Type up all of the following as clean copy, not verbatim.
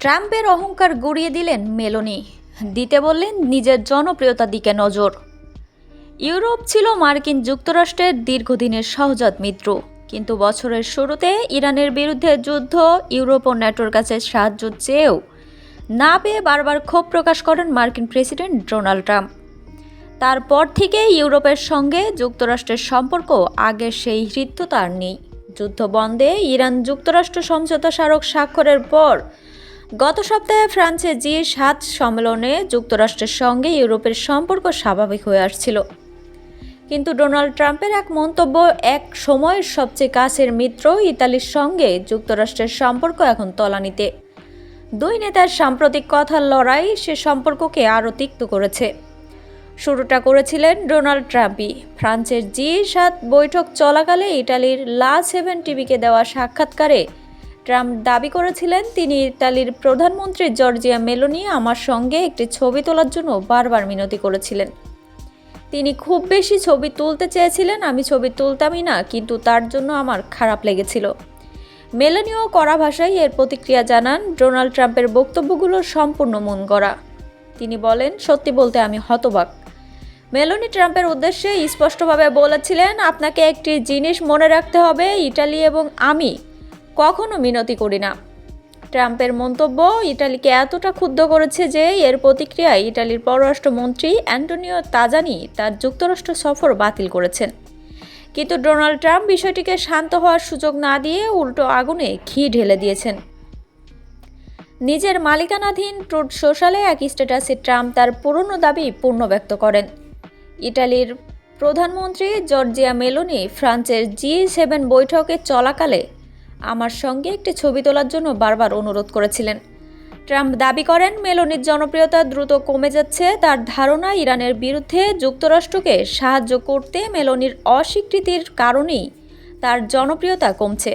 ট্রাম্পের অহংকার গুঁড়িয়ে দিলেন মেলোনি, দিতে বললেন নিজের জনপ্রিয়তার দিকে নজর। ইউরোপ ছিল মার্কিন যুক্তরাষ্ট্রের দীর্ঘদিনের সহজাত মিত্র, কিন্তু বছরের শুরুতে ইরানের বিরুদ্ধে যুদ্ধ ইউরোপ ও ন্যাটোর কাছে সাহায্য চেয়েও না পেয়ে বারবার ক্ষোভ প্রকাশ করেন মার্কিন প্রেসিডেন্ট ডোনাল্ড ট্রাম্প। তারপর থেকে ইউরোপের সঙ্গে যুক্তরাষ্ট্রের সম্পর্ক আগের সেই হৃদ্যতা আর নেই। যুদ্ধ বন্ধে ইরান যুক্তরাষ্ট্র সমঝোতা স্মারক স্বাক্ষরের পর গত সপ্তাহে ফ্রান্সে জি7 সম্মেলনে যুক্তরাষ্ট্রের সঙ্গে ইউরোপের সম্পর্ক স্বাভাবিক হয়ে আসছিল। কিন্তু ডোনাল্ড ট্রাম্পের এক মন্তব্য, এক সময়ের সবচেয়ে কাছের মিত্র ইতালির সঙ্গে যুক্তরাষ্ট্রের সম্পর্ক এখন তলানিতে। দুই নেতার সাম্প্রতিক কথার লড়াই সে সম্পর্ককে আরও তিক্ত করেছে। শুরুটা করেছিলেন ডোনাল্ড ট্রাম্পই। ফ্রান্সের জি7 বৈঠক চলাকালে ইটালির লা 7 টিভিকে দেওয়া সাক্ষাৎকারে ট্রাম্প দাবি করেছিলেন, তিনি ইতালির প্রধানমন্ত্রী জর্জিয়া মেলোনি আমার সঙ্গে একটি ছবি তোলার জন্য বারবার মিনতি করেছিলেন। তিনি খুব বেশি ছবি তুলতে চেয়েছিলেন, আমি ছবি তুলতামই না, কিন্তু তার জন্য আমার খারাপ লেগেছিল। মেলোনিও কড়া ভাষায় এর প্রতিক্রিয়া জানান, ডোনাল্ড ট্রাম্পের বক্তব্যগুলো সম্পূর্ণ মন গড়া। তিনি বলেন, সত্যি বলতে আমি হতবাক। মেলোনি ট্রাম্পের উদ্দেশ্যে স্পষ্টভাবে বলেছিলেন, আপনাকে একটি জিনিস মনে রাখতে হবে, ইটালি এবং আমি কখনো মিনতি করি না। ট্রাম্পের মন্তব্য ইটালিকে এতটা ক্ষুব্ধ করেছে যে এর প্রতিক্রিয়ায় ইটালির পররাষ্ট্রমন্ত্রী অ্যান্টোনিও তাজানি তার যুক্তরাষ্ট্র সফর বাতিল করেছেন। কিন্তু ডোনাল্ড ট্রাম্প বিষয়টিকে শান্ত হওয়ার সুযোগ না দিয়ে উল্টো আগুনে ঘি ঢেলে দিয়েছেন। নিজের মালিকানাধীন ট্রুথ সোশ্যালে এক স্ট্যাটাসে ট্রাম্প তার পুরনো দাবি পুনর্ব্যক্ত করেন। ইটালির প্রধানমন্ত্রী জর্জিয়া মেলোনি ফ্রান্সের জি7 বৈঠকে চলাকালে আমার সঙ্গে একটি ছবি তোলার জন্য বারবার অনুরোধ করেছিলেন। ট্রাম্প দাবি করেন, মেলোনির জনপ্রিয়তা দ্রুত কমে যাচ্ছে। তার ধারণা, ইরানের বিরুদ্ধে যুক্তরাষ্ট্রকে সাহায্য করতে মেলোনির অস্বীকৃতির কারণেই তার জনপ্রিয়তা কমছে।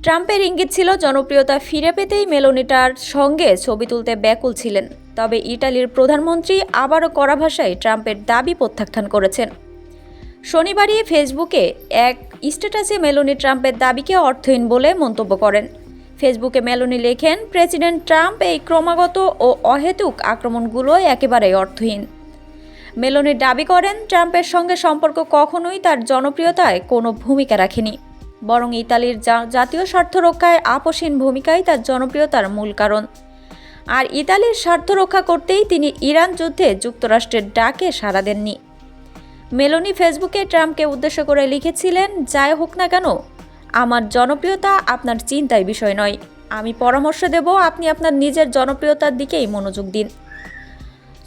ট্রাম্পের ইঙ্গিত ছিল, জনপ্রিয়তা ফিরে পেতেই মেলোনিটার সঙ্গে ছবি তুলতে ব্যাকুল ছিলেন। তবে ইটালির প্রধানমন্ত্রী আবারও কড়া ভাষায় ট্রাম্পের দাবি প্রত্যাখ্যান করেছেন। শনিবারই ফেসবুকে এক স্ট্যাটাসে মেলোনি ট্রাম্পের দাবিকে অর্থহীন বলে মন্তব্য করেন। ফেসবুকে মেলোনি লেখেন, প্রেসিডেন্ট ট্রাম্প, এই ক্রমাগত ও অহেতুক আক্রমণগুলো একেবারেই অর্থহীন। মেলোনি দাবি করেন, ট্রাম্পের সঙ্গে সম্পর্ক কখনোই তার জনপ্রিয়তায় কোনো ভূমিকা রাখেনি, বরং ইতালির জাতীয় স্বার্থ রক্ষায় আপোষহীন ভূমিকাই তার জনপ্রিয়তার মূল কারণ। আর ইতালির স্বার্থ রক্ষা করতেই তিনি ইরান যুদ্ধে যুক্তরাষ্ট্রের ডাকে সাড়া দেননি। মেলোনি ফেসবুকে ট্রাম্পকে উদ্দেশ্য করে লিখেছিলেন, যাই হোক না কেন, আমার জনপ্রিয়তা আপনার চিন্তার বিষয় নয়। আমি পরামর্শ দেব, আপনি আপনার নিজের জনপ্রিয়তার দিকেই মনোযোগ দিন।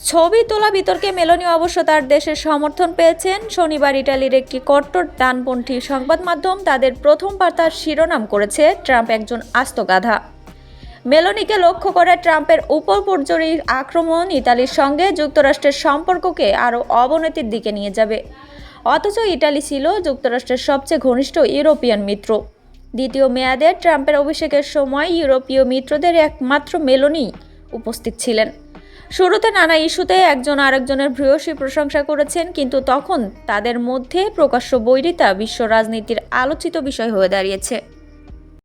ছবি তোলা বিতর্কে মেলোনি অবশ্য তার দেশের সমর্থন পেয়েছেন। শনিবার ইটালির একটি কট্টর ডানপন্থী সংবাদ মাধ্যম তাদের প্রথম বার্তার শিরোনাম করেছে, ট্রাম্প একজন আস্ত গাধা। মেলোনিকে লক্ষ্য করে ট্রাম্পের উপর্যুপরি আক্রমণ ইতালির সঙ্গে যুক্তরাষ্ট্রের সম্পর্ককে আরও অবনতির দিকে নিয়ে যাবে। অথচ ইটালি ছিল যুক্তরাষ্ট্রের সবচেয়ে ঘনিষ্ঠ ইউরোপিয়ান মিত্র। দ্বিতীয় মেয়াদে ট্রাম্পের অভিষেকের সময় ইউরোপীয় মিত্রদের একমাত্র মেলোনি উপস্থিত ছিলেন। শুরুতে নানা ইস্যুতে একজন আরেকজনের ভূয়সী প্রশংসা করেছেন, কিন্তু তখন তাদের মধ্যে প্রকাশ্য বৈরিতা বিশ্ব রাজনীতির আলোচিত বিষয় হয়ে দাঁড়িয়েছে।